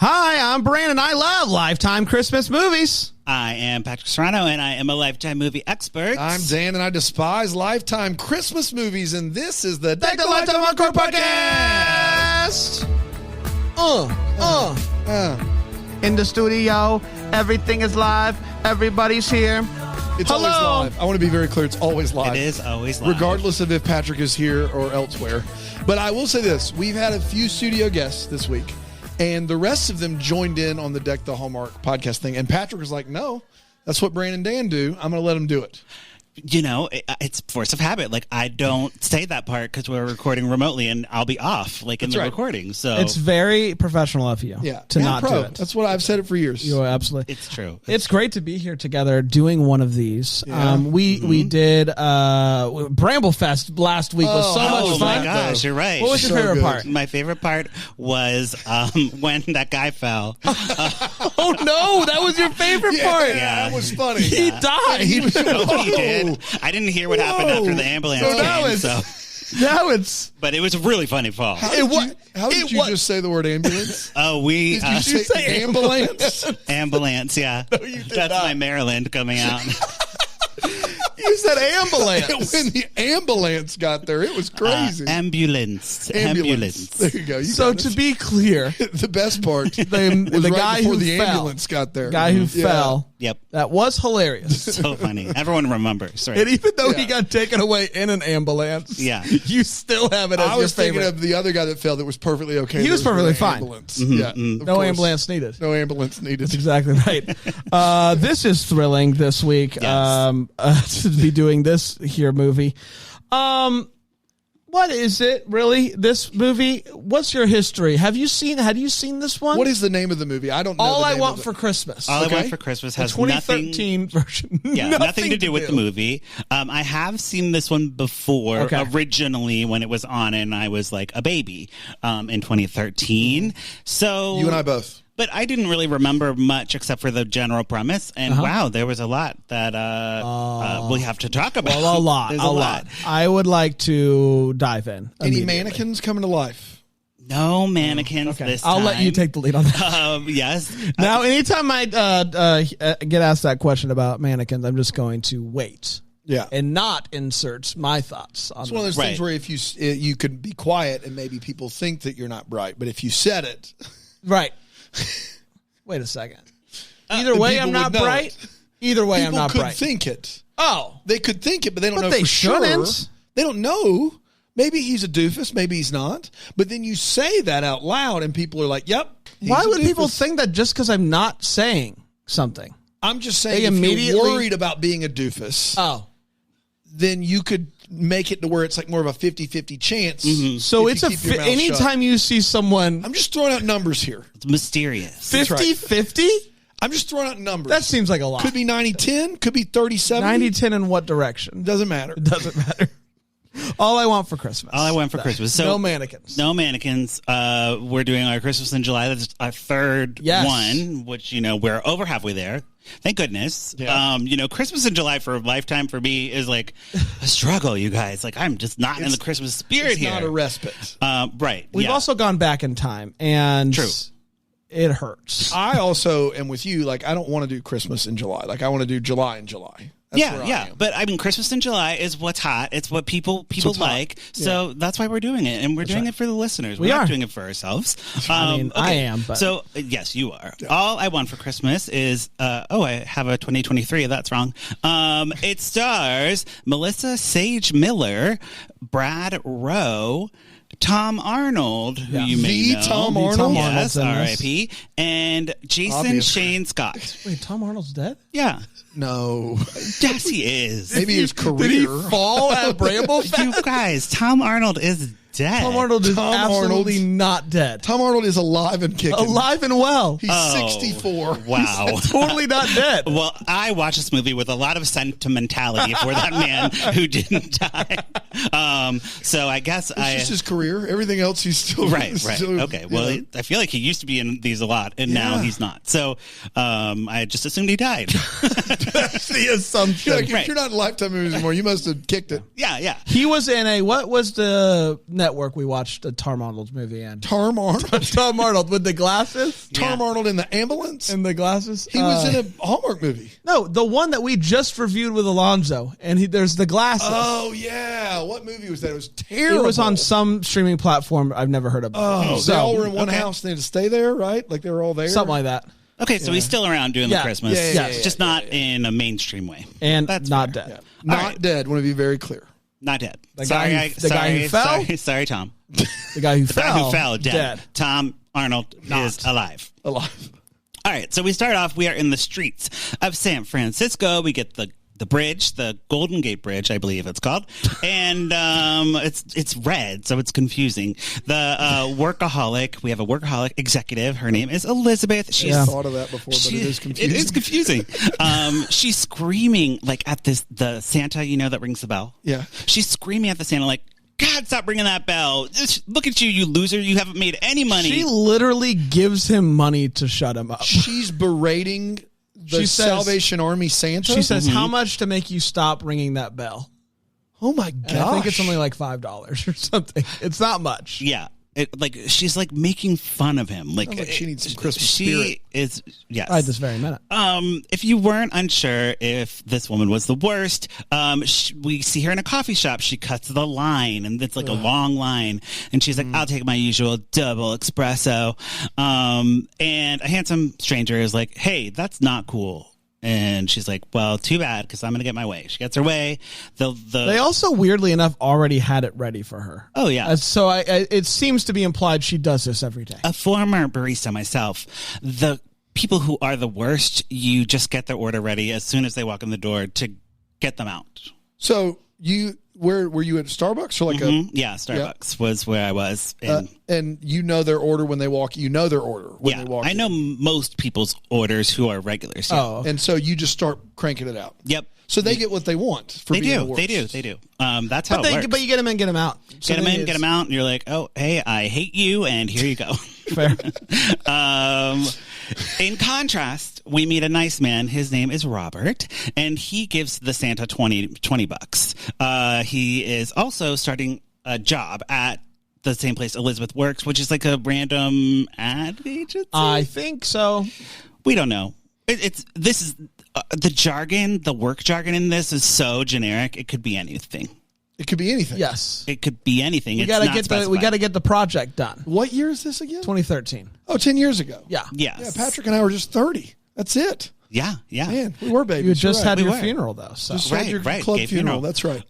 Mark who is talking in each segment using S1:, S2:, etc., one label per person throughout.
S1: Hi, I'm Brandon. I love Lifetime Christmas movies.
S2: I am Patrick Serrano, and I am a Lifetime movie expert.
S3: I'm Dan, and I despise Lifetime Christmas movies, and this is the
S1: Deck the Lifetime Encore podcast. In the studio, everything is live. Everybody's here.
S3: It's
S1: Hello.
S3: always live. I want to be very clear. It's always live.
S2: It is always live.
S3: Regardless of if Patrick is here or elsewhere. But I will say this. We've had a few studio guests this week, and the rest of them joined in on the Deck the Hallmark podcast thing. And Patrick was like, no, that's what Brandon and Dan do. I'm going to let them do it.
S2: You know, it's force of habit. Like, I don't say that part because we're recording remotely, and I'll be off, like, in the recording. So
S1: It's very professional of you to not do it.
S3: That's what I've said it for years.
S1: You are absolutely.
S2: It's true.
S1: It's great to be here together doing one of these. Yeah. We did Bramblefest last week. Was so much fun.
S2: Oh my gosh, you're right.
S1: What was your favorite part?
S2: My favorite part was when that guy fell.
S1: Oh no, that was your favorite part.
S3: Yeah, that was funny.
S1: He died.
S3: He
S2: did. I didn't hear what happened after the ambulance came. But it was a really funny fall.
S3: How did you just say the word ambulance?
S2: Oh,
S3: Did you say ambulance?
S2: Ambulance, yeah.
S1: No, you did
S2: That's
S1: not.
S2: my Maryland coming out.
S1: You said ambulance.
S3: When the ambulance got there, it was crazy.
S2: Ambulance.
S3: There you go.
S1: So to be clear,
S3: the best part was
S1: the
S3: right
S1: guy
S3: before
S1: who
S3: the
S1: fell.
S3: ambulance got there.
S1: Guy who fell.
S2: Yep.
S1: That was hilarious.
S2: So funny. Everyone remembers, right?
S1: And even though he got taken away in an ambulance, you still have it as
S3: I
S1: your
S3: was thinking
S1: favorite.
S3: of the other guy that fell that was perfectly okay.
S1: He was perfectly fine.
S3: Ambulance.
S2: Mm-hmm,
S3: Yeah,
S1: No ambulance needed.
S3: No ambulance needed.
S1: That's exactly right. This is thrilling this week to be doing this here movie. What is it really? This movie? What's your history? Had you seen this one?
S3: What is the name of the movie? I don't know.
S1: All
S3: the
S1: I
S3: name
S1: Want
S3: of it.
S1: for Christmas.
S2: All I Want for Christmas has
S1: the 2013 version.
S2: nothing to do with the movie. I have seen this one before, originally when it was on, and I was like a baby in 2013. So
S3: You and I both.
S2: But I didn't really remember much except for the general premise. And wow, there was a lot that we have to talk about.
S1: Well, a lot. I would like to dive in.
S3: Any mannequins coming to life?
S2: No mannequins this time.
S1: I'll let you take the lead on that.
S2: Yes.
S1: Now, anytime I get asked that question about mannequins, I'm just going to wait.
S3: Yeah,
S1: and not insert my thoughts on
S3: it's one of those things where if you could be quiet and maybe people think that you're not bright, but if you said it,
S1: right. Wait a second. Either way, I'm not bright. Either way, I'm not bright.
S3: People could think it.
S1: Oh,
S3: they could think it, but they don't know
S1: they
S3: for
S1: shouldn't.
S3: sure. They don't know. Maybe he's a doofus. Maybe he's not. But then you say that out loud, and people are like, "Yep."
S1: Why would people think that just because I'm not saying something?
S3: I'm just saying, if you're worried about being a doofus, then you could make it to where it's like more of a 50-50 chance.
S1: Mm-hmm. So it's anytime you see someone.
S3: I'm just throwing out numbers here.
S2: It's mysterious.
S1: 50-50?
S3: I'm just throwing out numbers.
S1: That seems like a lot.
S3: Could be 90-10. Could be 30-70.
S1: 90-10 in what direction?
S3: Doesn't matter.
S1: It doesn't matter. All I Want for Christmas.
S2: All I Want for Christmas. So
S1: no mannequins.
S2: No mannequins. We're doing our Christmas in July. That's our third one, which, we're over halfway there. Thank goodness. Yeah. Christmas in July for Lifetime for me is like a struggle, you guys. Like, I'm just not in the Christmas spirit here.
S3: It's not a respite.
S2: Right.
S1: We've also gone back in time, and it hurts.
S3: I also am with you. Like, I don't want to do Christmas in July. Like, I want to do July in July. That's
S2: But I mean, Christmas in July is what's hot. It's what people like. So that's why we're doing it, and we're doing it for the listeners. We're not doing it for ourselves.
S1: I am. But.
S2: So yes, you are. Yeah. All I Want for Christmas is. I have a 2023. That's wrong. It stars Melissa Sage Miller, Brad Rowe, Tom Arnold, who you may know.
S3: Tom Arnold?
S2: Yes, R.I.P. And Jason Shane Scott.
S1: Wait, Tom Arnold's dead?
S2: Yeah.
S3: No.
S2: Yes, he is.
S3: Maybe his career.
S1: Did he fall at Bramblefest?
S2: You guys, Tom Arnold is dead.
S1: Tom Arnold is absolutely not dead.
S3: Tom Arnold is alive and kicking.
S1: Alive and well.
S3: He's 64.
S2: Wow.
S1: He's totally not dead.
S2: Well, I watched this movie with a lot of sentimentality for that man who didn't die. So I guess
S3: it's just his career. Everything else he's still
S2: right. Okay. Well, I feel like he used to be in these a lot, and now he's not. So I just assumed he died.
S1: That's the assumption.
S3: If you're not in Lifetime movies anymore, you must have kicked it.
S2: Yeah.
S1: He was in what was the network we watched a Tom Arnold movie in?
S3: Tom Arnold.
S1: Tom Arnold with the glasses?
S3: Tom Arnold in the ambulance?
S1: And the glasses?
S3: He was in a Hallmark movie.
S1: No, the one that we just reviewed with Alonzo, and there's the glasses.
S3: Oh, yeah. What movie was that? It was terrible.
S1: It was on some streaming platform I've never heard of before.
S3: Oh, they all were in one house and they had to stay there, right? Like they were all there?
S1: Something like that.
S2: Okay, so he's still around doing the Christmas. Just not in a mainstream way.
S1: And that's not dead.
S3: Yeah. Not dead. Want to be very clear.
S2: Not dead.
S1: The guy who fell?
S2: Sorry, Tom.
S1: The guy who fell.
S2: The guy who fell, dead. Tom Arnold is alive.
S3: Alive.
S2: All right, so we start off, we are in the streets of San Francisco. We get the bridge, the Golden Gate Bridge, I believe it's called. And it's red, so it's confusing. The workaholic, we have a workaholic executive. Her name is Elizabeth.
S3: She's thought of that before, but it is confusing.
S2: It is confusing. She's screaming like at the Santa, that rings the bell.
S3: Yeah.
S2: She's screaming at the Santa like, God, stop ringing that bell. Just look at you loser. You haven't made any money.
S1: She literally gives him money to shut him up.
S3: She's berating the Salvation Army Santa.
S1: She says, how much to make you stop ringing that bell?
S3: Oh, my God.
S1: I think it's only like $5 or something. It's not much.
S2: Yeah. She's like making fun of him. Like
S3: she needs some Christmas spirit.
S2: Is yes.
S1: Right this very minute.
S2: If you weren't unsure if this woman was the worst, we see her in a coffee shop. She cuts the line, and it's like a long line. And she's like, "I'll take my usual double espresso." And a handsome stranger is like, "Hey, that's not cool." And she's like, well, too bad, because I'm going to get my way. She gets her way. They
S1: also, weirdly enough, already had it ready for her.
S2: Oh, yeah.
S1: So it seems to be implied she does this every day.
S2: A former barista myself, the people who are the worst, you just get their order ready as soon as they walk in the door to get them out.
S3: So where were you at Starbucks or
S2: Starbucks was where I was.
S3: And you know their order when they walk. You know their order when they walk.
S2: I know most people's orders who are regulars.
S3: Yeah. Oh, and so you just start cranking it out.
S2: Yep.
S3: So they get what they want.
S2: They do. That's how it works.
S1: But you get them in, get them out.
S2: Get them in, get them out, and you're like, oh, hey, I hate you, and here you go.
S1: Fair.
S2: In contrast, we meet a nice man. His name is Robert, and he gives the Santa $20. He is also starting a job at the same place Elizabeth works, which is like a random ad agency.
S1: I think so.
S2: We don't know. The jargon, the work jargon in this is so generic. It could be anything.
S3: It could be anything.
S1: Yes.
S2: It could be anything.
S1: We got to get the project done.
S3: What year is this again?
S1: 2013.
S3: Oh, 10 years ago.
S1: Yeah.
S2: Yes.
S3: Yeah, Patrick and I were just 30. That's it.
S2: Yeah.
S3: Man, we were babies.
S1: You just had your funeral, though. So.
S3: Just had your club funeral. That's right.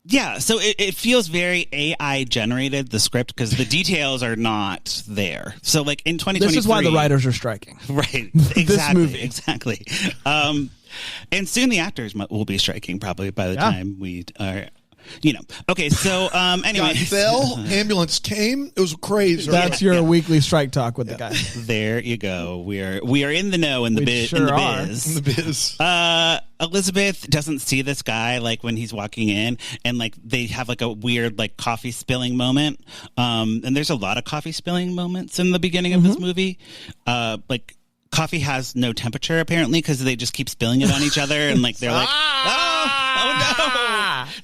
S2: Yeah, so it feels very AI generated, the script, because the details are not there. So, like, in 2023...
S1: This is why the writers are striking.
S2: Right. Exactly.
S1: This movie.
S2: Exactly. And soon the actors will be striking, probably, by the time we are... Okay, so anyway,
S3: fell. Ambulance came. It was crazy.
S1: That's your weekly strike talk with the guy.
S2: There you go. We are in the know in the biz.
S1: Sure
S2: in the
S1: are.
S2: biz.
S3: In the biz.
S2: Elizabeth doesn't see this guy like when he's walking in, and like they have like a weird like coffee spilling moment. And there's a lot of coffee spilling moments in the beginning of this movie. Like coffee has no temperature apparently because they just keep spilling it on each other, and like they're like, oh no.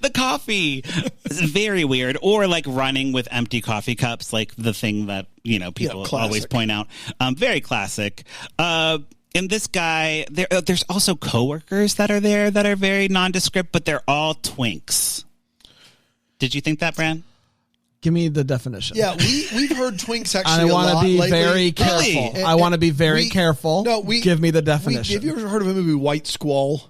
S2: The coffee is very weird, or like running with empty coffee cups, like the thing that people always point out. Very classic. And this guy, there's also coworkers that are there that are very nondescript, but they're all twinks. Did you think that, Bran?
S1: Give me the definition.
S3: Yeah, we've heard twinks actually.
S1: I want to be very careful.
S2: Really?
S1: I want to be very careful. No, give me the definition.
S3: Have you ever heard of a movie White Squall?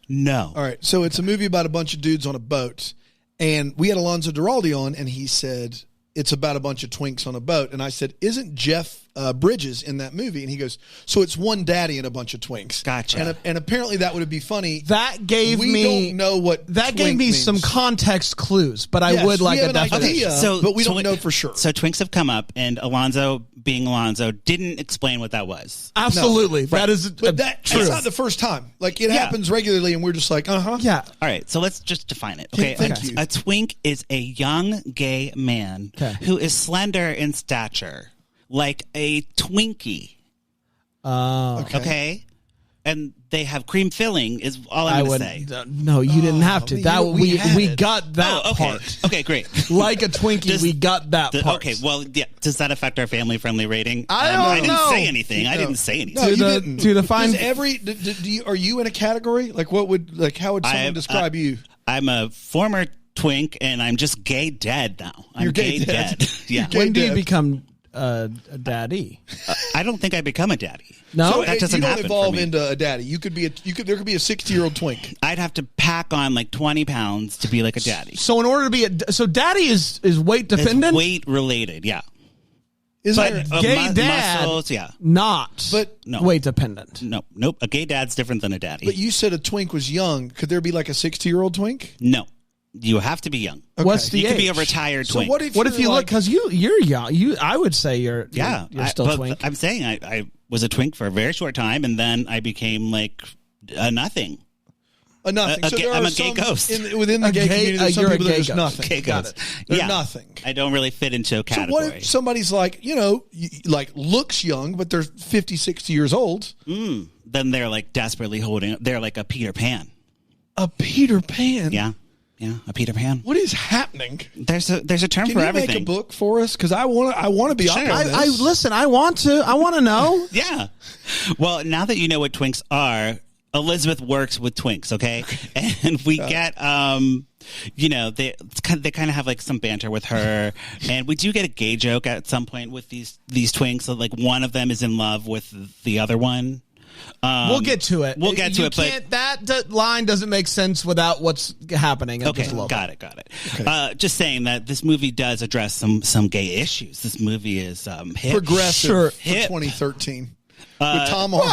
S2: No.
S3: All right. So it's a movie about a bunch of dudes on a boat. And we had Alonzo Duralde on, and he said, it's about a bunch of twinks on a boat. And I said, isn't Jeff Bridges in that movie? And he goes, so it's one daddy and a bunch of twinks.
S2: Gotcha.
S3: And apparently that would be funny.
S1: That gave
S3: we don't know what
S1: that gave me
S3: means.
S1: some context clues, but I would like a definition.
S3: Idea, but we don't know for sure.
S2: So twinks have come up, and Alonzo, being Alonzo, didn't explain what that was.
S1: Absolutely. No. That is true.
S3: It's not the first time. Like, it happens regularly, and we're just like,
S1: Yeah.
S2: All right, so let's just define it. Okay.
S3: Thank you.
S2: A twink is a young gay man who is slender in stature. Like a Twinkie.
S1: Oh.
S2: Okay. and they have cream filling. Is all I'm going to say.
S1: No, you didn't have to. That we got that
S2: okay.
S1: part.
S2: Okay, great.
S1: Like a Twinkie, we got that part.
S2: Okay, well, yeah. Does that affect our family-friendly rating?
S1: I
S2: didn't say anything. I didn't say anything.
S3: No, you didn't.
S1: To define
S3: are you in a category? Like, how would someone describe you?
S2: I'm a former twink, and I'm just gay dead now.
S3: You're gay dead.
S2: Yeah.
S1: When do you become a daddy?
S2: I don't think I become a daddy.
S1: No,
S3: so
S2: that doesn't
S3: you don't
S2: happen
S3: evolve
S2: for me.
S3: into a daddy. There could be a 60-year-old twink.
S2: I'd have to pack on like 20 pounds to be like a daddy.
S1: So in order to be daddy is weight dependent.
S2: It's weight related, yeah.
S3: Is
S1: But
S3: there?
S1: gay dad,
S2: muscles, yeah.
S1: not
S2: No.
S1: weight dependent.
S2: Nope. A gay dad's different than a daddy.
S3: But you said a twink was young. Could there be like a 60-year-old twink?
S2: No. You have to be young.
S3: Okay.
S1: What's the
S2: You could be a
S1: age?
S2: retired
S3: So
S2: twink.
S3: what if
S1: you look,
S3: like,
S1: because you're young. I would say you're still
S2: but
S1: twink.
S2: I'm saying I was a twink for a very short time, and then I became like a nothing.
S3: a nothing? So there
S2: I'm
S3: are
S2: a gay
S3: some
S2: ghost.
S3: Within the gay community, there's some
S1: you're a
S3: people that are
S1: gay
S3: just
S1: ghost.
S3: nothing.
S2: Gay
S3: Got
S2: ghost.
S3: it. They're
S2: Yeah.
S3: nothing.
S2: I don't really fit into a
S3: So
S2: category.
S3: what if somebody's like, like looks young, but they're 50, 60 years old?
S2: Then they're like desperately holding. They're like a Peter Pan.
S3: A Peter Pan?
S2: Yeah, a Peter Pan.
S3: What is happening?
S2: There's a term
S3: Can
S2: for
S3: you
S2: everything.
S3: make a book for us? Because I want to be
S2: Sure.
S3: up on this.
S1: I listen. I want to know.
S2: Yeah. Well, now that you know what twinks are, Elizabeth works with twinks, okay? And we get, they kind of have like some banter with her, and we do get a gay joke at some point with these twinks. So like one of them is in love with the other one.
S1: We'll get to it.
S2: We'll get to it, but
S1: that line doesn't make sense without what's happening.
S2: okay, got it. Okay. Just saying that this movie does address some gay issues. This movie is hip.
S3: Progressive for
S2: Hip.
S3: 2013 with Tom Arnold.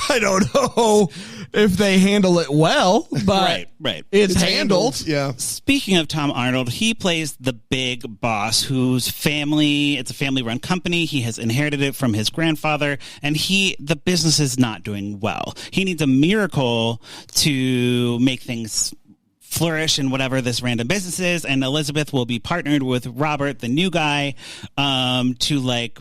S1: I don't know if they handle it well, but
S2: Right.
S1: it's handled.
S3: Yeah.
S2: Speaking of Tom Arnold, he plays the big boss whose it's a family-run company. He has inherited it from his grandfather, and the business is not doing well. He needs a miracle to make things flourish in whatever this random business is, and Elizabeth will be partnered with Robert, the new guy, to like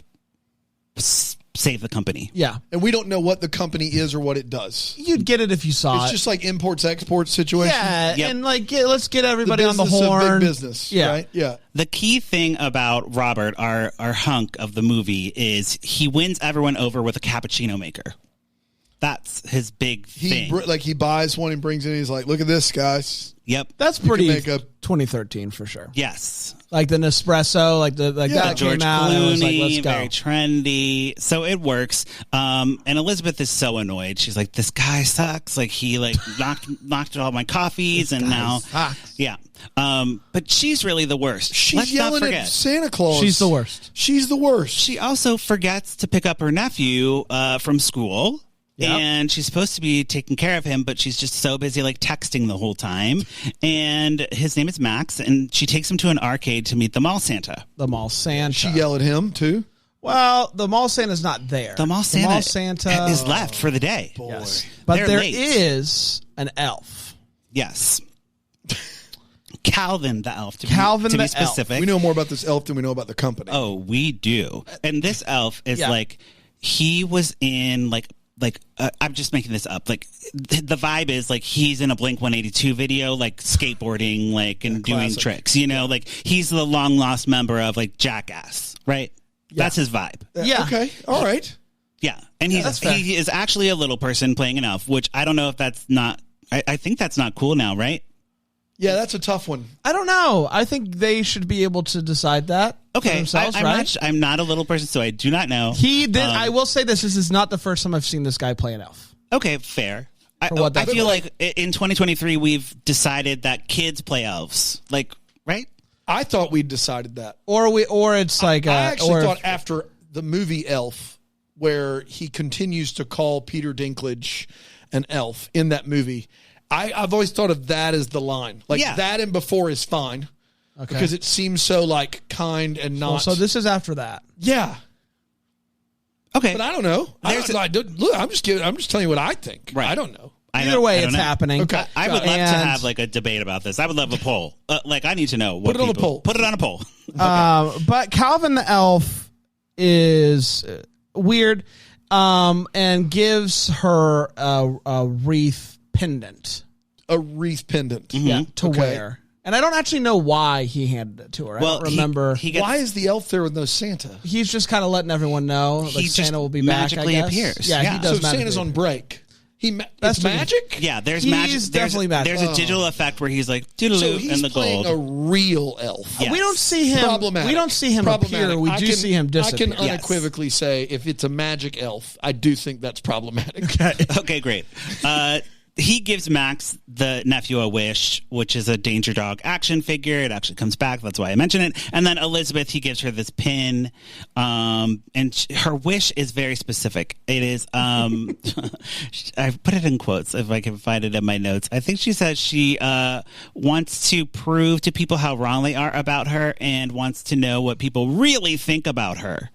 S2: save the company.
S1: Yeah.
S3: And we don't know what the company is or what it does.
S1: You'd get it if you saw
S3: It's
S1: it.
S3: just like imports exports situation.
S1: Yeah,
S2: Yep.
S1: and let's get everybody on the
S3: business of
S1: horn.
S3: big business.
S1: Yeah.
S3: Right. Yeah.
S2: The key thing about Robert, our hunk of the movie, is he wins everyone over with a cappuccino maker. That's his big thing.
S3: He buys one and brings it in. He's like, look at this, guys.
S2: Yep.
S1: That's pretty
S3: make a-
S1: 2013 for sure.
S2: Yes.
S1: Like the Nespresso, that
S2: George
S1: came out. And it was like,
S2: Clooney,
S1: let's go.
S2: very trendy. So it works. And Elizabeth is so annoyed. She's like, this guy sucks. Like he knocked all my coffees, and now
S1: sucks.
S2: yeah. But she's really the worst.
S3: She's
S2: Let's not
S3: yelling
S2: forget.
S3: at Santa Claus.
S1: She's the worst.
S3: She's the worst.
S2: She also forgets to pick up her nephew from school.
S1: Yep.
S2: And she's supposed to be taking care of him, but she's just so busy like texting the whole time. And his name is Max, and she takes him to an arcade to meet the mall Santa.
S1: The mall Santa.
S3: She yell at him too.
S1: Well, the mall Santa's not there.
S2: The mall Santa,
S1: Santa
S2: is left for the day.
S3: Boy.
S1: Yes. But
S2: They're
S1: there
S2: late.
S1: is an elf.
S2: Yes. Calvin the elf, to
S1: Calvin
S2: be
S1: the elf.
S2: specific.
S3: We know more about this elf than we know about the company.
S2: Oh, we do. And this elf is
S1: Yeah.
S2: like, he was in I'm just making this up. Like the vibe is like he's in a Blink-182 video, like skateboarding, like and doing
S3: classic.
S2: tricks. Like he's the long lost member of like Jackass, right? That's his vibe.
S1: Yeah.
S3: Okay. All right.
S2: Yeah, and
S1: that's fair.
S2: he is actually a little person playing an elf, which I don't know if that's not. I think that's not cool now, right?
S3: Yeah, that's a tough one.
S1: I don't know. I think they should be able to decide that for
S2: Okay,
S1: themselves,
S2: I'm
S1: right?
S2: I'm not a little person, so I do not know.
S1: He did. I will say this is not the first time I've seen this guy play an elf.
S2: Okay, fair.
S1: what
S2: I
S1: that's
S2: feel like in 2023 we've decided that kids play elves, like right?
S3: I thought we'd decided that.
S1: Or it's like
S3: I actually
S1: or
S3: thought after the movie Elf, where he continues to call Peter Dinklage an elf in that movie, I've always thought of that as the line. Like that and before is fine.
S1: Okay.
S3: Because it seems so like kind and not.
S1: so this is after that.
S3: Yeah.
S2: Okay,
S3: But I don't know. Look, I'm just telling you what I think.
S2: Right.
S3: I don't know.
S1: Either way,
S2: I don't
S1: it's
S2: know.
S1: happening.
S3: Okay.
S2: I would love to
S1: And-
S2: have like a debate about this. I would love a poll. I need to know. What
S3: Put it on a
S2: people-
S3: poll.
S2: Put it on a poll.
S1: But Calvin the elf is weird. and gives her a wreath pendant.
S3: A wreath pendant.
S1: Yeah, to wear. And I don't actually know why he handed it to her.
S2: Well,
S1: I don't remember.
S3: Why is the elf there with no Santa?
S1: He's just kind of letting everyone know that Santa will be back, I guess.
S2: Appears.
S1: Yeah, he does.
S3: So Santa's on break. That's magic?
S2: Yeah, there's
S1: He's
S2: magic.
S1: Definitely magic.
S2: There's a digital effect where he's like, doodaloo, and the
S3: playing
S2: gold.
S3: a real elf.
S2: Yes.
S1: We don't see him.
S3: Problematic.
S1: We don't see him appear. We do see him disappear.
S3: I can unequivocally say if it's a magic elf, I do think that's problematic.
S2: Okay, great. He gives Max, the nephew, a wish, which is a Danger Dog action figure. It actually comes back. That's why I mention it. And then Elizabeth, he gives her this pin. And her wish is very specific. It is, I put it in quotes if I can find it in my notes. I think she says she wants to prove to people how wrong they are about her and wants to know what people really think about her.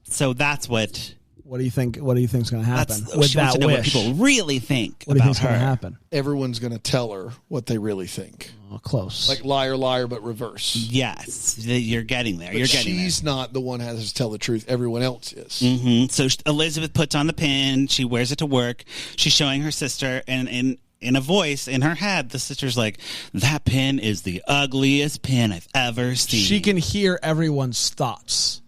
S2: So that's what...
S1: What do you think? What do you think is going to happen
S2: with that wish? What people really think
S1: what do you
S2: about
S1: think's
S2: her.
S1: Going to happen?
S3: Everyone's going to tell her what they really think.
S1: Oh, close.
S3: Like liar, liar, but reverse.
S2: Yes, you're getting there.
S3: But
S2: you're getting
S3: she's
S2: there.
S3: not the one who has to tell the truth. Everyone else is.
S2: Mm-hmm. So Elizabeth puts on the pin. She wears it to work. She's showing her sister, and in a voice in her head, the sister's like, "That pin is the ugliest pin I've ever seen."
S1: She can hear everyone's thoughts.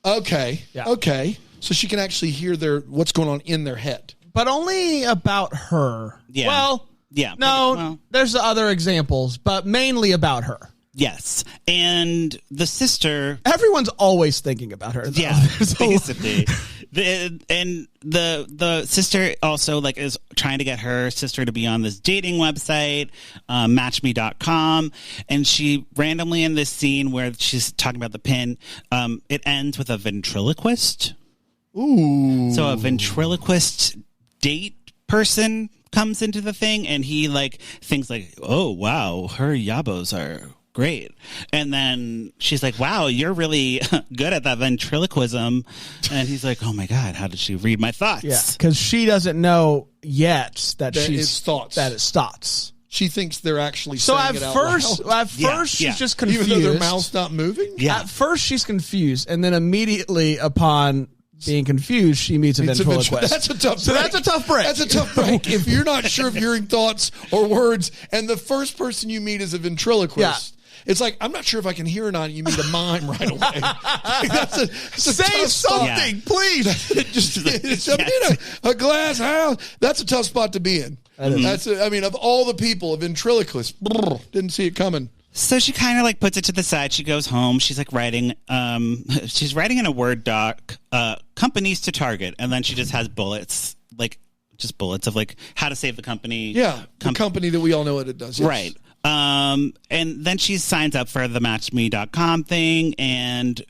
S3: Okay.
S1: Yeah.
S3: Okay. So she can actually hear what's going on in their head.
S1: But only about her.
S2: Yeah.
S1: Well,
S2: yeah.
S1: No, there's other examples, but mainly about her.
S2: Yes. And the sister...
S1: Everyone's always thinking about her. Though.
S2: Yeah, basically. The sister also is trying to get her sister to be on this dating website, matchme.com, and she randomly in this scene where she's talking about the pin, it ends with a ventriloquist.
S3: Ooh.
S2: So a ventriloquist date person comes into the thing, and he thinks oh wow, her yabos are great. And then she's like, wow, you're really good at that ventriloquism. And he's like, oh my God, how did she read my thoughts?
S1: Yeah, because she doesn't know yet that
S3: it's thoughts.
S1: That it's thoughts.
S3: She thinks they're actually saying it out loud.
S1: She's just confused.
S3: Even though their mouth's not moving?
S2: Yeah.
S1: At first she's confused, and then immediately upon being confused, she meets a ventriloquist.
S3: That's a tough break.
S1: So that's a tough break.
S3: That's a tough break. If you're not sure of hearing thoughts or words, and the first person you meet is a ventriloquist, it's like, I'm not sure if I can hear or not. You meet a mime right away.
S1: Say something, please.
S3: Just a glass house. That's a tough spot to be in. Of all the people, a ventriloquist, didn't see it coming.
S2: So she kind of puts it to the side. She goes home. She's writing. She's writing in a Word doc, companies to target, and then she just has bullets, just bullets of how to save the company.
S3: Yeah, the company that we all know what it does. Yes.
S2: Right. And then she signs up for the matchme.com thing, and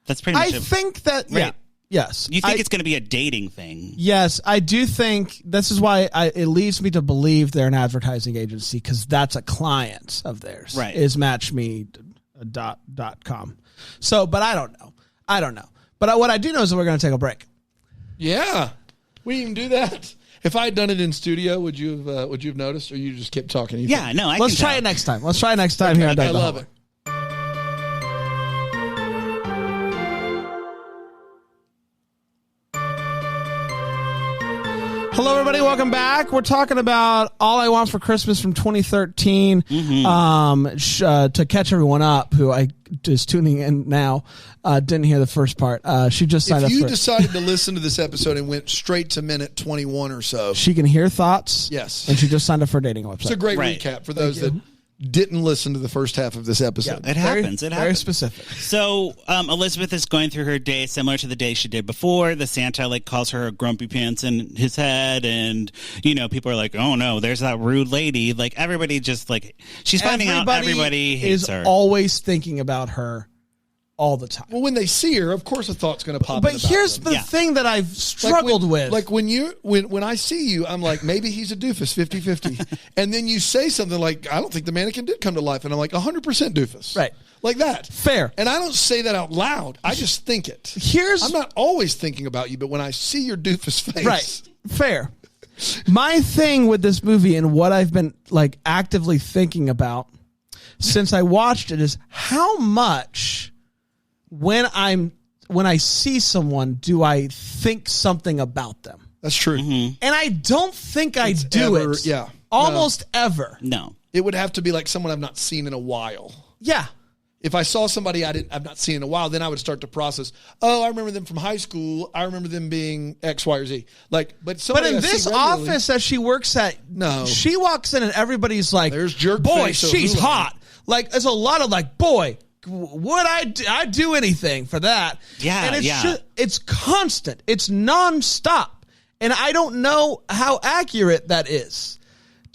S2: that's pretty much it.
S1: I think that
S2: right.
S1: Yes.
S2: You think it's going to be a dating thing?
S1: Yes, I do think this is why it leads me to believe they're an advertising agency, because that's a client of theirs.
S2: Right.
S1: Is matchme.com. So, but I don't know. But what I do know is that we're going to take a break.
S3: Yeah. We can do that. If I had done it in studio, would you have noticed, or you just kept talking?
S2: Yeah, no,
S1: Let's try it next time. Here on Doug
S3: I love it.
S1: Hello, everybody. Welcome back. We're talking about All I Want for Christmas from 2013. To catch everyone up who is tuning in now, didn't hear the first part. She just signed up.
S3: If you decided to listen to this episode and went straight to minute 21 or so,
S1: she can hear thoughts.
S3: Yes.
S1: And she just signed up for a dating website.
S3: It's a great recap for those that didn't listen to the first half of this episode.
S2: Yeah, it happens.
S1: Very specific.
S2: So Elizabeth is going through her day similar to the day she did before. The Santa calls her a grumpy pants in his head, and people are like, "Oh no, there's that rude lady." Everybody just she's finding out everybody hates her.
S1: Always thinking about her all the time.
S3: Well, when they see her, of course a thought's going to pop.
S1: But here's the thing that I've struggled with.
S3: When I see you, I'm like, maybe he's a doofus, 50-50. And then you say something like, I don't think the mannequin did come to life. And I'm like, 100% doofus.
S1: Right.
S3: Like that.
S1: Fair.
S3: And I don't say that out loud. I just think it. I'm not always thinking about you, but when I see your doofus face.
S1: Right. Fair. My thing with this movie and what I've been actively thinking about since I watched it is how much when when I see someone, do I think something about them?
S3: That's true.
S1: And I don't think I do it.
S3: Yeah.
S1: Almost ever.
S2: No.
S3: It would have to be like someone I've not seen in a while.
S1: Yeah.
S3: If I saw somebody I've not seen in a while, then I would start to process. Oh, I remember them from high school. I remember them being X, Y, or Z. But
S1: in this office that she works at,
S3: no,
S1: she walks in and everybody's like,
S3: "There's jerk
S1: boy,
S3: face
S1: she's
S3: O'Houlihan."
S1: hot." Like there's a lot of like, boy, would I'd do anything for that?
S2: Yeah,
S1: and it's constant. It's nonstop, and I don't know how accurate that is.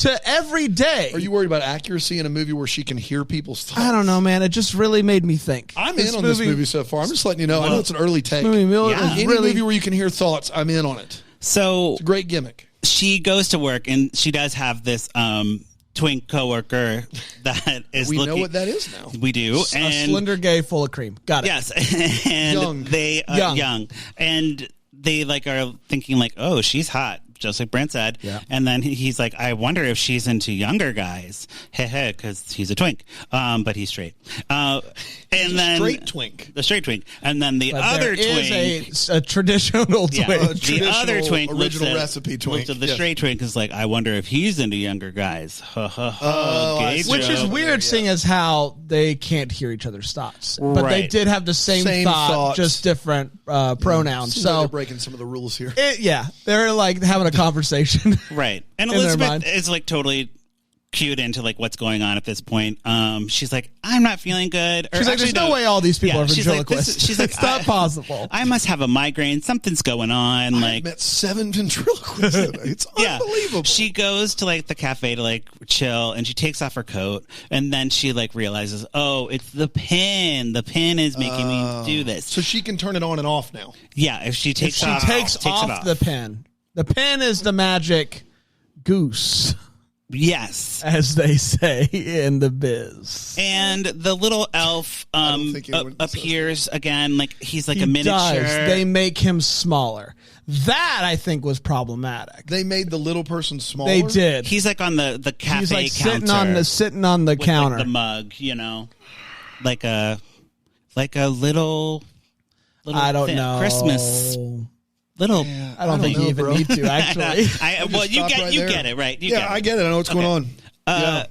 S1: To every day.
S3: Are you worried about accuracy in a movie where she can hear people's thoughts?
S1: I don't know, man. It just really made me think.
S3: I'm in on this movie so far. I'm just letting you know. I know it's an early take.
S1: Any
S3: movie where you can hear thoughts, I'm in on it.
S2: So
S3: it's a great gimmick.
S2: She goes to work and she does have this twink coworker that is
S3: we know what that is now.
S2: We do.
S1: A slender gay full of cream. Got it.
S2: Yes. And
S3: young.
S2: They young. And they like are thinking like, oh, she's hot. Just like Brent said.
S1: Yeah.
S2: And then he's like, I wonder if she's into younger guys. Heh, because he's a twink. But he's straight. And then
S3: straight twink.
S2: The straight twink. And then the other twink
S1: is a traditional twink.
S2: The other twink,
S3: original recipe twink.
S2: The straight twink is like, I wonder if he's into younger guys.
S1: Which is weird, seeing as how they can't hear each other's thoughts. But they did have the same thought, just different pronouns. So
S3: they're breaking some of the rules here.
S1: They're like having a conversation.
S2: Right. And Elizabeth is like totally cued into like what's going on at this point. She's like, I'm not feeling good.
S1: She's like, there's no way all these people are ventriloquists.
S2: She's like,
S1: it's not possible.
S2: I must have a migraine. Something's going on.
S3: I've met 7 ventriloquists. It's unbelievable.
S2: She goes to like the cafe to like chill, and she takes off her coat, and then she like realizes, oh, it's the pin. The pin is making me do this.
S3: So she can turn it on and off now.
S2: Yeah, if she takes
S1: off the pin. The pin is the magic goose.
S2: Yes.
S1: As they say in the biz.
S2: And the little elf appears again, like he's like a miniature.
S1: They make him smaller. That, I think, was problematic.
S3: They made the little person smaller?
S1: They did.
S2: He's like on the cafe
S1: He's like
S2: counter.
S1: sitting on the counter.
S2: Like the mug, you know. Like a little
S1: I don't know.
S2: Christmas. Little,
S1: I don't think you even need to, actually.
S2: You get it, right?
S3: I get it. I know what's going on.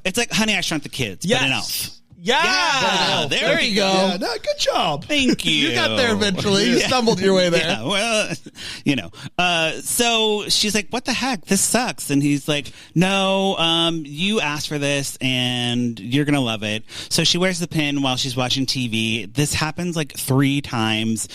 S2: It's like Honey, I Shrunk the Kids, but an elf.
S1: Yeah, there you go.
S3: Yeah, good job.
S2: Thank you.
S1: You got there eventually. You stumbled your way there.
S2: Yeah, well, you know. So she's like, what the heck? This sucks. And he's like, no, you asked for this and you're going to love it. So she wears the pin while she's watching TV. This happens like 3 times.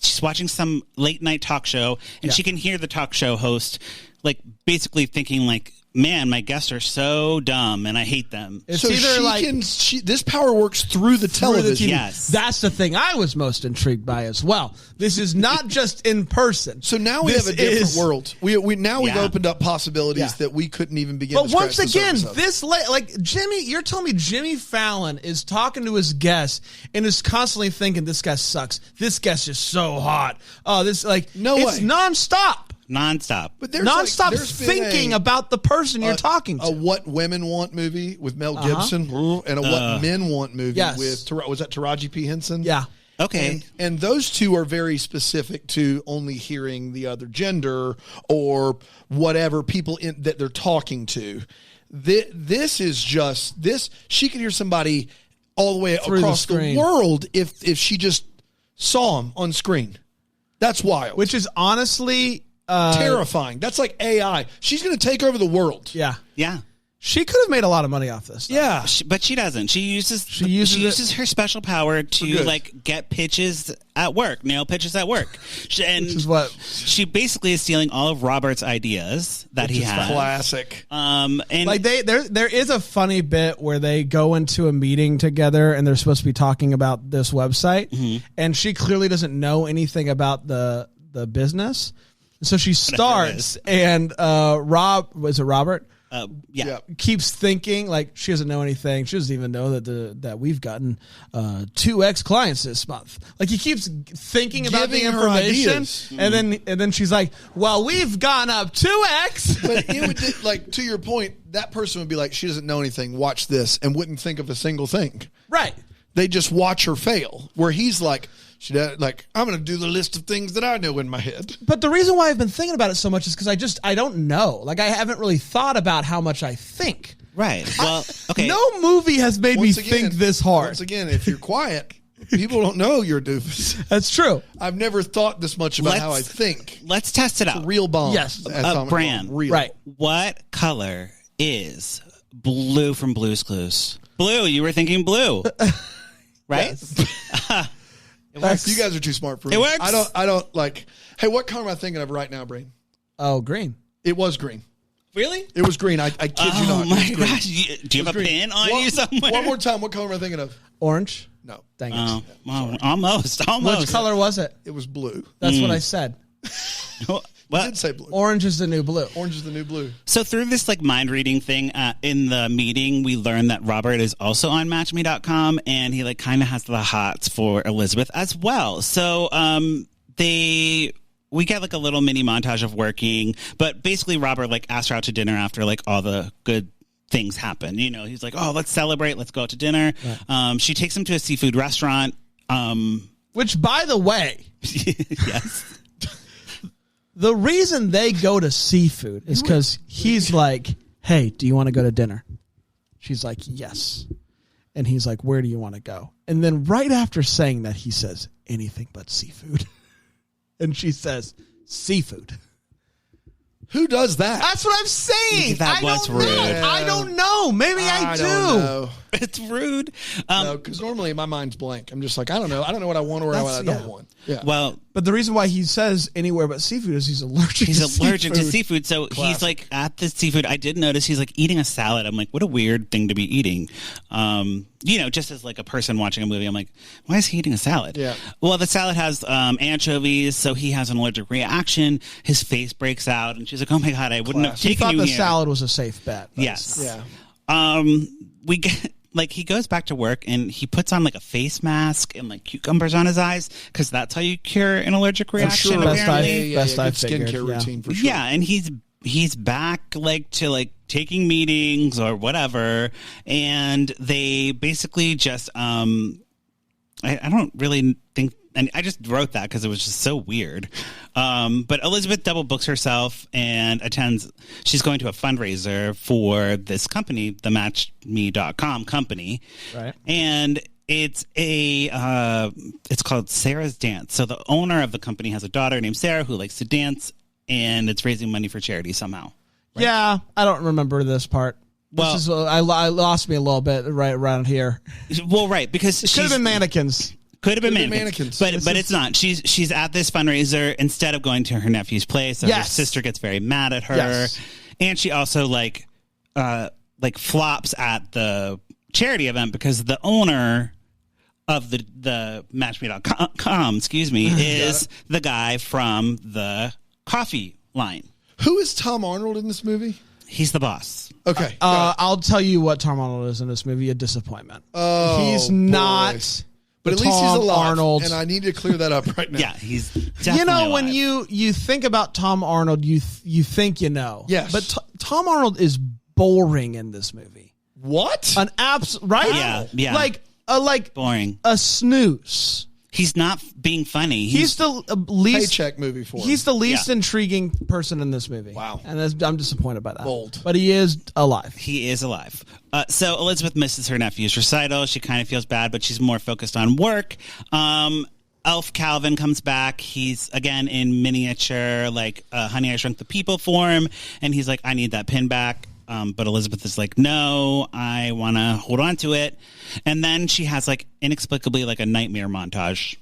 S2: She's watching some late night talk show, and she can hear the talk show host like basically thinking like, man, my guests are so dumb and I hate them.
S1: It's either
S3: this power works through the television.
S2: Yes.
S1: That's the thing I was most intrigued by as well. This is not just in person.
S3: So now we have a different world. We've opened up possibilities that we couldn't even begin to scratch the surface of.
S1: This Jimmy, you're telling me Jimmy Fallon is talking to his guests and is constantly thinking, this guy sucks. This guest is so hot. Oh, it's nonstop.
S2: Nonstop.
S3: But
S1: nonstop thinking about the person you're talking to.
S3: A What Women Want movie with Mel Gibson and a What Men Want movie with, was that Taraji P. Henson?
S1: Yeah.
S2: Okay.
S3: And those two are very specific to only hearing the other gender or whatever people that they're talking to. This is just this. She could hear somebody all the way across the world if she just saw them on screen. That's wild.
S1: Which is honestly
S3: terrifying. That's like AI. She's going to take over the world.
S1: Yeah.
S2: Yeah.
S1: She could have made a lot of money off this stuff.
S3: Yeah.
S2: But she doesn't. She uses her special power to like get pitches at work, nail pitches at work. Which is what she basically is stealing all of Robert's ideas that he has.
S3: Classic.
S2: And
S1: like there is a funny bit where they go into a meeting together and they're supposed to be talking about this website, and she clearly doesn't know anything about the business. So she starts, and Robert? Keeps thinking like she doesn't know anything. She doesn't even know that we've gotten 2x clients this month. Like he keeps thinking about the information, and then she's like, "Well, we've gone up 2x."
S3: But it would, like, to your point, that person would be like, "She doesn't know anything. Watch this," and wouldn't think of a single thing.
S1: Right.
S3: They just watch her fail. Where he's like, She does, like, I'm going to do the list of things that I know in my head.
S1: But the reason why I've been thinking about it so much is because I don't know. Like, I haven't really thought about how much I think.
S2: Right. Well, okay.
S1: No movie has made me think this hard.
S3: Once again, if you're quiet, people don't know you're a doofus.
S1: That's true.
S3: I've never thought this much about how I think.
S2: Let's test it out.
S3: It's a real bomb.
S1: Yes.
S2: Brand.
S3: Real.
S1: Right.
S2: What color is blue from Blue's Clues? Blue. You were thinking blue. Right?
S3: It works. You guys are too smart for me.
S2: It works.
S3: I don't like, hey, what color am I thinking of right now, Brain?
S1: Oh, green.
S3: It was green.
S2: Really?
S3: It was green. I kid you not.
S2: Oh my gosh. Do you have a pin on you somewhere?
S3: One more time. What color am I thinking of?
S1: Orange?
S3: No.
S1: Dang it.
S2: Oh, well, almost.
S1: Which color was it?
S3: It was blue.
S1: That's what I said.
S3: I did say blue.
S1: Orange is the new blue.
S3: Orange is the new blue.
S2: So through this like mind reading thing in the meeting, we learned that Robert is also on MatchMe.com, and he like kind of has the hots for Elizabeth as well. So we get like a little mini montage of working, but basically Robert like asked her out to dinner after like all the good things happen. You know, he's like, oh, let's celebrate. Let's go out to dinner. Right. She takes him to a seafood restaurant.
S1: Which, by the way,
S2: yes.
S1: The reason they go to seafood is because he's like, hey, do you want to go to dinner? She's like, yes. And he's like, where do you want to go? And then right after saying that, he says, anything but seafood. And she says, seafood.
S3: Who does that?
S1: That's what I'm saying.
S2: That was rude.
S1: I don't know. Maybe I do.
S3: Don't know.
S2: It's rude.
S3: No, because normally my mind's blank. I'm just like, I don't know. I don't know what I want or what I don't want. Yeah.
S2: Well,
S1: but the reason why he says anywhere but seafood is he's allergic
S2: to seafood. So he's like at the seafood. I did notice he's like eating a salad. I'm like, what a weird thing to be eating. You know, just as like a person watching a movie, I'm like, why is he eating a salad?
S3: Yeah.
S2: Well, the salad has anchovies, so he has an allergic reaction. His face breaks out, and she's like, oh my God, I wouldn't have taken you
S1: He thought the
S2: here.
S1: salad was a safe bet.
S2: Yes.
S3: Yeah.
S2: We get like he goes back to work and he puts on like a face mask and like cucumbers on his eyes because that's how you cure an allergic reaction.
S3: Sure.
S2: Apparently.
S1: Best I
S3: skincare
S1: figured,
S3: routine for sure.
S2: Yeah, and he's back like to like taking meetings or whatever, and they basically just I don't really think. And I just wrote that because it was just so weird. But Elizabeth double books herself and attends. She's going to a fundraiser for this company, the MatchMe.com company.
S1: Right.
S2: And it's it's called Sarah's Dance. So the owner of the company has a daughter named Sarah who likes to dance, and it's raising money for charity somehow. Right?
S1: Yeah, I don't remember this part.
S2: Well,
S1: this is, I lost me a little bit right around here.
S2: Well, right, because
S1: it could have been mannequins.
S2: Could have been mannequins. But it's not. She's at this fundraiser instead of going to her nephew's place. So her sister gets very mad at her.
S1: Yes.
S2: And she also like flops at the charity event because the owner of the MatchMe.com, is the guy from the coffee line.
S3: Who is Tom Arnold in this movie?
S2: He's the boss.
S3: Okay.
S1: I'll tell you what Tom Arnold is in this movie, a disappointment.
S3: Oh,
S1: he's not...
S3: But at least he's alive,
S1: Arnold.
S3: and I need to clear that up right now.
S2: Yeah, he's definitely
S1: You know,
S2: alive.
S1: when you think about Tom Arnold, you think you know.
S3: Yes.
S1: But Tom Arnold is boring in this movie.
S3: What?
S1: An right?
S2: Yeah.
S1: Like
S2: boring.
S1: A snooze.
S2: He's not being funny.
S1: He's the least
S3: paycheck movie for him.
S1: He's the least intriguing person in this movie.
S3: Wow.
S1: And I'm disappointed by that.
S3: Bold.
S1: But he is alive.
S2: He is alive. So Elizabeth misses her nephew's recital. She kind of feels bad, but she's more focused on work. Elf Calvin comes back. He's again in miniature, like Honey, I Shrunk the People form. And he's like, I need that pin back. But Elizabeth is like, no, I want to hold on to it. And then she has like inexplicably like a nightmare montage.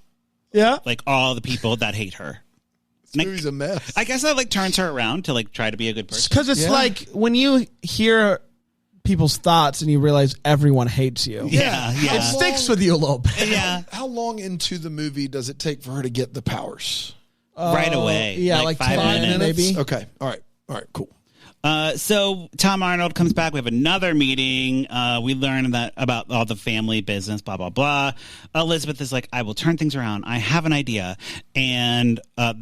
S1: Yeah.
S2: Like all the people that hate her.
S3: This movie's a mess.
S2: I guess that like turns her around to like try to be a good person.
S1: Because it's like when you hear people's thoughts and you realize everyone hates you.
S2: Yeah.
S1: It sticks with you a little bit.
S2: Yeah.
S3: How long into the movie does it take for her to get the powers?
S2: Right away.
S1: Yeah, like
S2: 5 minutes.
S1: maybe.
S3: Okay. All right, cool.
S2: So Tom Arnold comes back. We have another meeting. We learn that about all the family business, blah, blah, blah. Elizabeth is like, I will turn things around. I have an idea. And a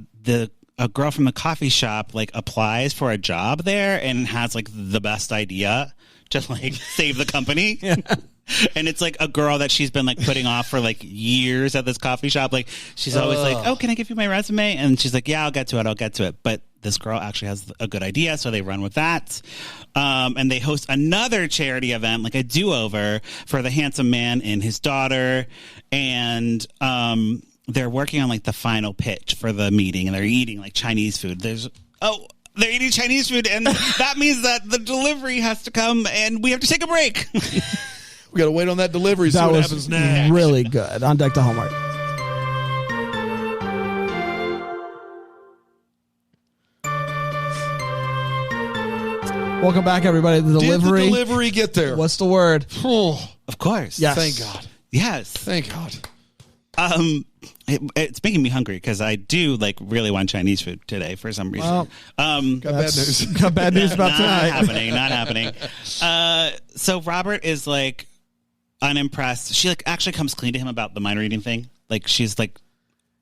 S2: girl from the coffee shop like applies for a job there and has like the best idea to like save the company. And it's like a girl that she's been like putting off for like years at this coffee shop. Like she's always like, oh, can I give you my resume? And she's like, yeah, I'll get to it. But this girl actually has a good idea. So they run with that. And they host another charity event, like a do-over for the handsome man and his daughter. And they're working on like the final pitch for the meeting, and they're eating like Chinese food. They're eating Chinese food, and that means that the delivery has to come, and we have to take a break.
S3: We got to wait on that delivery. See what happens next.
S1: Really good. On Deck the Hallmark. Welcome back, everybody. The delivery.
S3: Did the delivery get there?
S1: What's the word?
S2: Of course.
S1: Yes.
S3: Thank God.
S2: Yes.
S3: Thank God.
S2: It's making me hungry because I do like really want Chinese food today for some reason.
S3: Got bad news.
S1: Got bad news about tonight.
S2: Not happening. So Robert is like unimpressed. She like actually comes clean to him about the mind reading thing. Like she's like,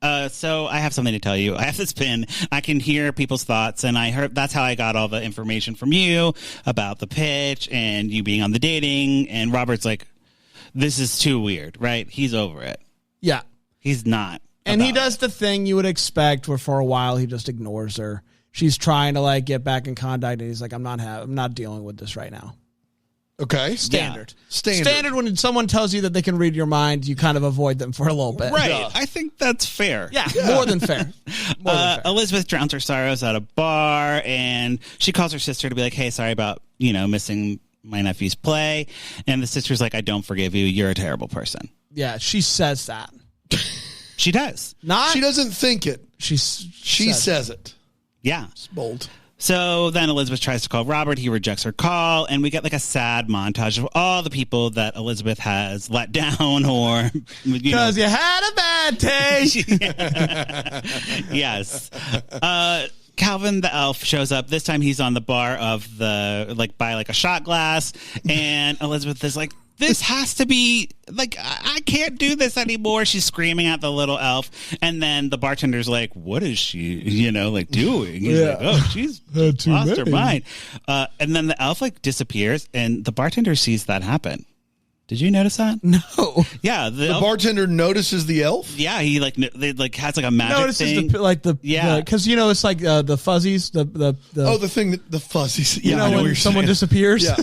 S2: so I have something to tell you. I have this pin. I can hear people's thoughts, and I heard that's how I got all the information from you about the pitch and you being on the dating. And Robert's like, this is too weird, right? He's over it.
S1: Yeah.
S2: He's not.
S1: And he does the thing you would expect where for a while he just ignores her. She's trying to like get back in contact, and he's like, I'm not dealing with this right now.
S3: Okay.
S1: Standard.
S3: Yeah.
S1: Standard when someone tells you that they can read your mind, you kind of avoid them for a little bit.
S2: Right. Yeah. I think that's fair.
S1: Yeah. More than fair.
S2: Elizabeth drowns her sorrows at a bar, and she calls her sister to be like, hey, sorry about, missing my nephew's play. And the sister's like, I don't forgive you. You're a terrible person.
S1: Yeah. She says that.
S2: She does.
S3: She doesn't think it. She says it.
S2: Yeah.
S3: It's bold.
S2: So then Elizabeth tries to call Robert. He rejects her call, and we get like a sad montage of all the people that Elizabeth has let down, or
S1: because you had a bad taste.
S2: Yes. Calvin the elf shows up. This time he's on the bar of by a shot glass, and Elizabeth is like, this has to be like, I can't do this anymore. She's screaming at the little elf, and then the bartender's like, what is she doing? He's like, oh, she's lost her mind. And then the elf disappears, and the bartender sees that happen. Did you notice that?
S1: No.
S2: Yeah,
S3: the bartender notices the elf.
S2: Yeah, he has a magic
S1: notices
S2: thing.
S1: Because it's like the fuzzies.
S3: The fuzzies.
S1: Yeah, when someone disappears.
S3: Yeah.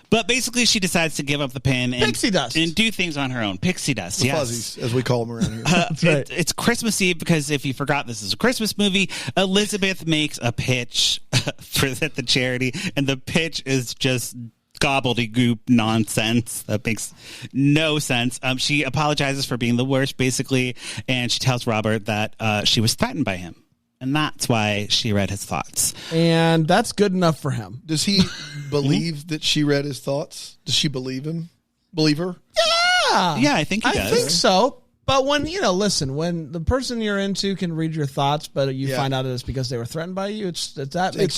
S2: But basically, she decides to give up the pin
S1: Pixie dust
S2: and do things on her own. Pixie dust,
S3: the fuzzies, as we call them around here.
S1: That's right.
S2: It's Christmas Eve because if you forgot, this is a Christmas movie. Elizabeth makes a pitch for the charity, and the pitch is just gobbledygook nonsense that makes no sense. She apologizes for being the worst, basically, and she tells Robert that she was threatened by him. And that's why she read his thoughts.
S1: And that's good enough for him.
S3: Does he believe that she read his thoughts? Does she believe him? Believe her?
S1: Yeah.
S2: Yeah, I think he does.
S1: I think so. But when, when the person you're into can read your thoughts, but you find out it's because they were threatened by you, it's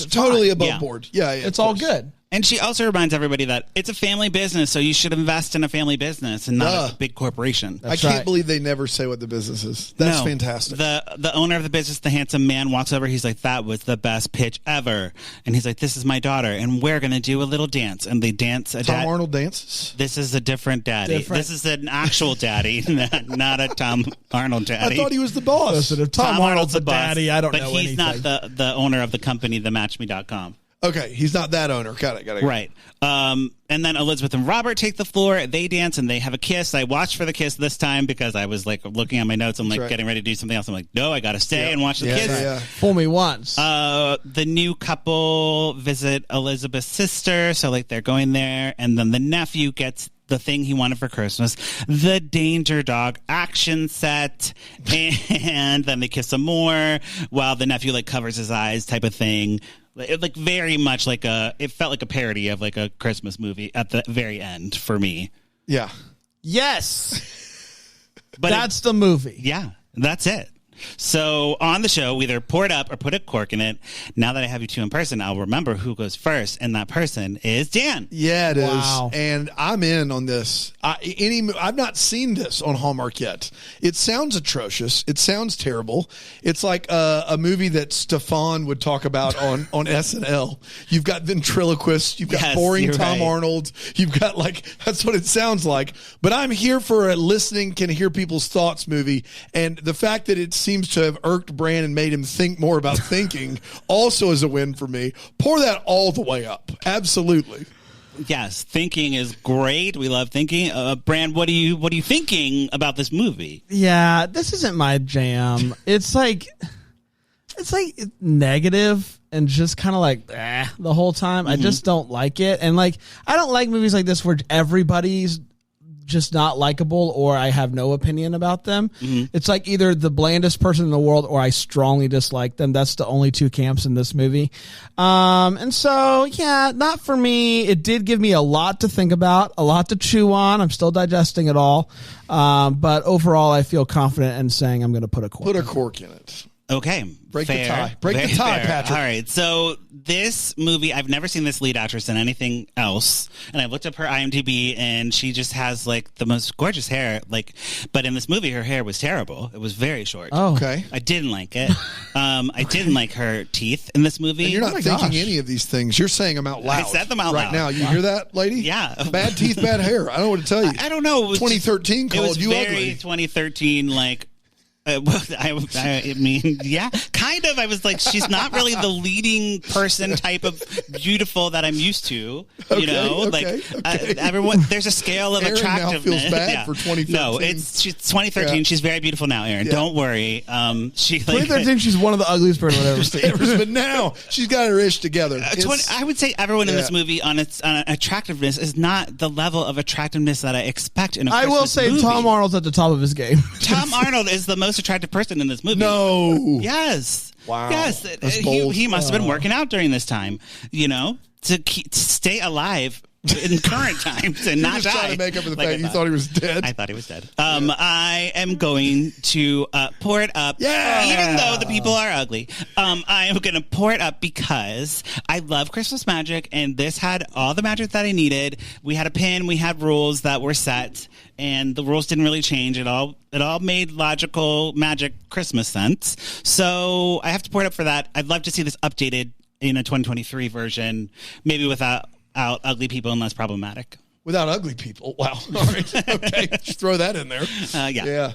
S3: totally above board. Yeah,
S1: it's all good.
S2: And she also reminds everybody that it's a family business, so you should invest in a family business and not a big corporation.
S3: I can't believe they never say what the business is. That's fantastic.
S2: The owner of the business, the handsome man, walks over. He's like, that was the best pitch ever. And he's like, this is my daughter, and we're going to do a little dance. And they dance.
S3: Tom Arnold dances?
S2: This is a different daddy. This is an actual daddy, not a Tom Arnold daddy.
S3: I thought he was the boss.
S1: Listen, if Tom Arnold's the daddy, I don't know
S2: anything. But he's not the owner of the company, thematchme.com.
S3: Okay, he's not that owner. Got it.
S2: Right. And then Elizabeth and Robert take the floor. They dance and they have a kiss. I watched for the kiss this time because I was looking at my notes. I'm getting ready to do something else. I'm like, no, I got to stay and watch the kiss.
S3: Yeah.
S1: Fool me once.
S2: The new couple visit Elizabeth's sister. So they're going there. And then the nephew gets the thing he wanted for Christmas, the Danger Dog action set, and then they kiss some more while the nephew covers his eyes type of thing. It very much it felt like a parody of a Christmas movie at the very end for me.
S3: Yeah.
S1: Yes. But that's the movie.
S2: Yeah, that's it. So on the show, we either pour it up or put a cork in it. Now that I have you two in person, I'll remember who goes first, and that person is Dan.
S3: Yeah, it is. And I'm in on this. I've not seen this on Hallmark yet. It sounds atrocious. It sounds terrible. It's like a movie that Stefan would talk about on SNL. You've got ventriloquists. You've got boring Tom Arnold. You've got that's what it sounds like. But I'm here for a listening, can hear people's thoughts movie. And the fact that it seems to have irked Bran and made him think more about thinking also is a win for me. Pour that all the way up. Absolutely.
S2: Yes, thinking is great. We love thinking. Bran, what are you thinking about this movie?
S1: Yeah, this isn't my jam. It's like negative and just kind of the whole time. I just don't like it. And I don't like movies like this where everybody's just not likable or I have no opinion about them. It's like either the blandest person in the world or I strongly dislike them. That's the only two camps in this movie. And so, yeah, not for me. It did give me a lot to think about, a lot to chew on. I'm still digesting it all. But overall, I feel confident in saying I'm going to put a cork.
S3: Put a cork in it.
S2: Okay.
S3: Break the tie. Break the tie, Patrick.
S2: All right. So this movie, I've never seen this lead actress in anything else. And I looked up her IMDb and she just has the most gorgeous hair. But in this movie, her hair was terrible. It was very short.
S1: Oh,
S3: okay.
S2: I didn't like it. I didn't like her teeth in this movie.
S3: And you're not thinking any of these things. You're saying them out loud.
S2: I said them out
S3: loud. Right now. You hear that, lady?
S2: Yeah.
S3: Bad teeth, bad hair. I don't know what to tell you.
S2: I don't know.
S3: 2013 called you ugly.
S2: It was very 2013, I mean, yeah, kind of. I was like, she's not really the leading person type of beautiful that I'm used to. Everyone. There's a scale of
S3: Aaron
S2: attractiveness.
S3: Now feels bad for 2013.
S2: No, she's 2013. Yeah. She's very beautiful now, Aaron. Yeah. Don't worry.
S1: 2013. She's one of the ugliest person I've ever seen.
S3: But now she's got her ish together.
S2: I would say everyone in this movie on attractiveness is not the level of attractiveness that I expect in a Christmas
S1: will say
S2: movie.
S1: Tom Arnold's at the top of his game.
S2: Tom Arnold is the most attractive person in this movie.
S3: No.
S2: Yes.
S3: Wow.
S2: Yes. He must have been working out during this time, to stay alive in current times and not die.
S3: Trying to make up for the fact you thought he was dead.
S2: I thought he was dead. I am going to pour it up.
S3: Yeah.
S2: Even though the people are ugly, I am going to pour it up because I love Christmas magic, and this had all the magic that I needed. We had a pin, we had rules that were set, and the rules didn't really change. It all made logical magic Christmas sense. So I have to pour it up for that. I'd love to see this updated in a 2023 version, maybe without ugly people and less problematic.
S3: Without ugly people. Wow. All right. Okay. Just throw that in there.
S2: Yeah.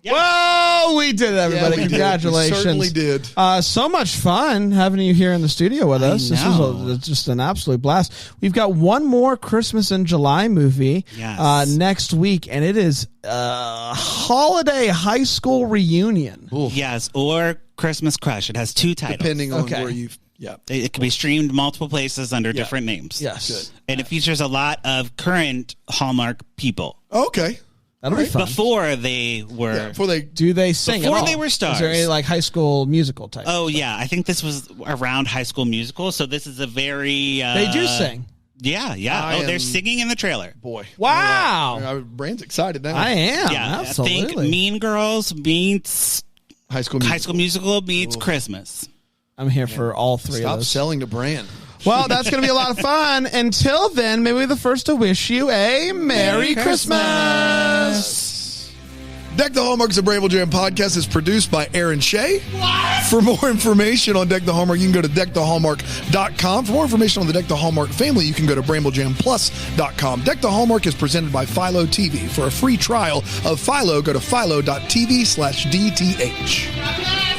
S1: Well, we did it, everybody. Congratulations.
S3: We certainly did.
S1: So much fun having you here in the studio with us. This was just an absolute blast. We've got one more Christmas in July movie next week, and it is Holiday High School Reunion.
S2: Ooh. Yes, or Christmas Crush. It has two titles.
S3: Depending on where you've... Yeah,
S2: it can be streamed multiple places under different names.
S1: Yes, good.
S2: And it features a lot of current Hallmark people.
S3: Okay,
S1: that'll be fun.
S2: Before they were,
S1: do they sing?
S2: Before
S1: at all?
S2: They were stars.
S1: Is there any High School Musical type?
S2: Oh yeah, I think this was around High School Musical. So this is a very
S1: they do sing.
S2: Yeah. They're singing in the trailer.
S3: Boy,
S1: wow!
S3: Brand's excited now.
S1: I am.
S2: Yeah,
S1: absolutely.
S2: I think Mean Girls meets
S3: High School
S2: Musical meets Christmas.
S1: I'm here for all three of those.
S3: Stop selling to Brand.
S1: Well, that's going to be a lot of fun. Until then, maybe we're the first to wish you a Merry Christmas.
S3: Deck the Hallmark's a Bramble Jam podcast is produced by Aaron Shea. What? For more information on Deck the Hallmark, you can go to deckthehallmark.com. For more information on the Deck the Hallmark family, you can go to bramblejamplus.com. Deck the Hallmark is presented by Philo TV. For a free trial of Philo, go to philo.tv/DTH.